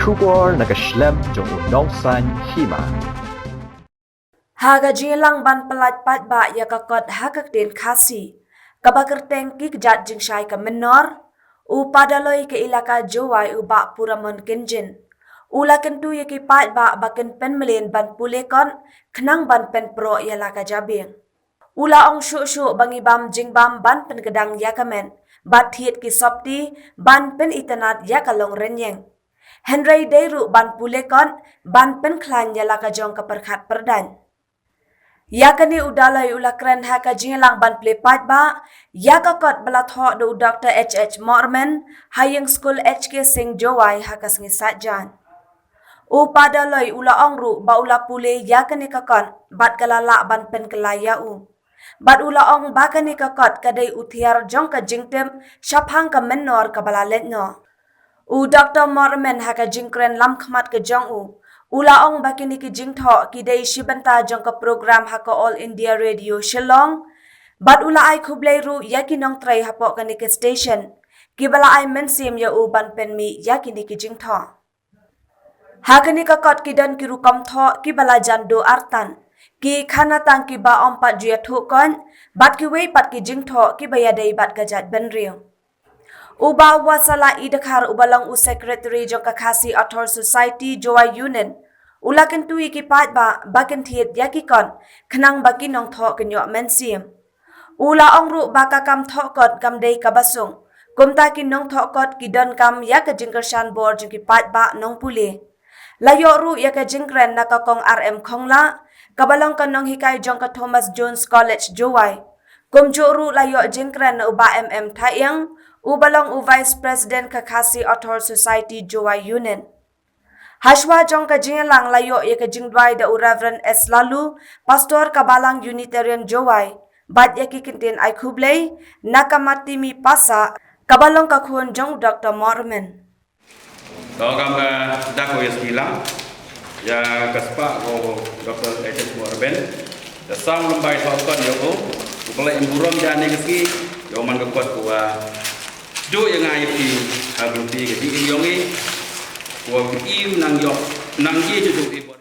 Shubor nakaslem jong unongsan hima. Haga jilang ban pelat pat ba ya kakot hagak den kasi. Kabakar tengki kejat jing syai ke menor. Padaloi ke ilaka jowai ba puramon kenjin. Ula kentu ya ke pat ba baken pen melin ban pulekon. Kenang ban pen pro ya laka jabing. Ula ong syuk-syuk bangi bam jing bam ban pen gedang ya kamen. Bat hit ki sopti ban pen itanat ya kalong renyeng. Henry Deiru ban pulekon ban pen klan ya laka jong keperkat perdan. Yakani udalai ula keren haka jilang ban plepat ba, yakakot belatho do Dr. H.H. Morman, hayang school HK Sing Jowai haka sengi satjan. Padalai ula ongru ba ula pule yakani kakon, bat kalala ban pen kelaya u. Bat ula ong bakani kakot kadai utiar jong ka jingtem, syapang ka menor ka balalet no. Dr. Morman haka jingkren lam khamat ke jong u. Ula ong bakini ki jingtho ki dei shibanta jong ka program haka All India Radio Shillong. Bat ula ai kublai ru yaki nong trai hapok kani ke station. Ki bala ai mensim ya u ban pen mi yaki ni ki jingtho. Hakani kakot ki dan ki rukam tho ki bala jando artan. Ki khana tang ki ba ompat juya thukon. Bat ki wei pat ki jingtho ki bayadai bat gajat benriu. Uba wasala idakar ubalang u secretary jong kakasi Author Society Jowai Union. Ula kentui ki pat ba baken thiet yakikon kenang baki nong tho kenyok mensim. Ula ongru baka kam tho kot kam dei kabasung. Kumta ki nong tho kot ki don kam yak jingkershan bor jong ki pat ba nong puli. Layo ru yak jingkren nakakong RM Khongla. Kabalong kan nong hikai jong ka Thomas Jones College Jowai. Kumjo ru layo jingkren uba MM Thayang. Ubalong u Vice President kakasi Author Society Jowai Union. Hashwa jong ka jingalang layo ya ka jingdwai da u Reverend S. Lalu, Pastor Kabalang Unitarian Jowai. Bat ya kikintin ay kublay, nakamati mi pasa, kabalong kakun jong Dr. Morman. Kami dako ya sekilang, ya kaspa ko Dr. H.H. Morman. Dasang lembay sokon yoko, upalai imburom jani keski, yoman kekuat kuah. Do yang ayat di agluti ke di yongi wa iu nang yok nang ye ju di bor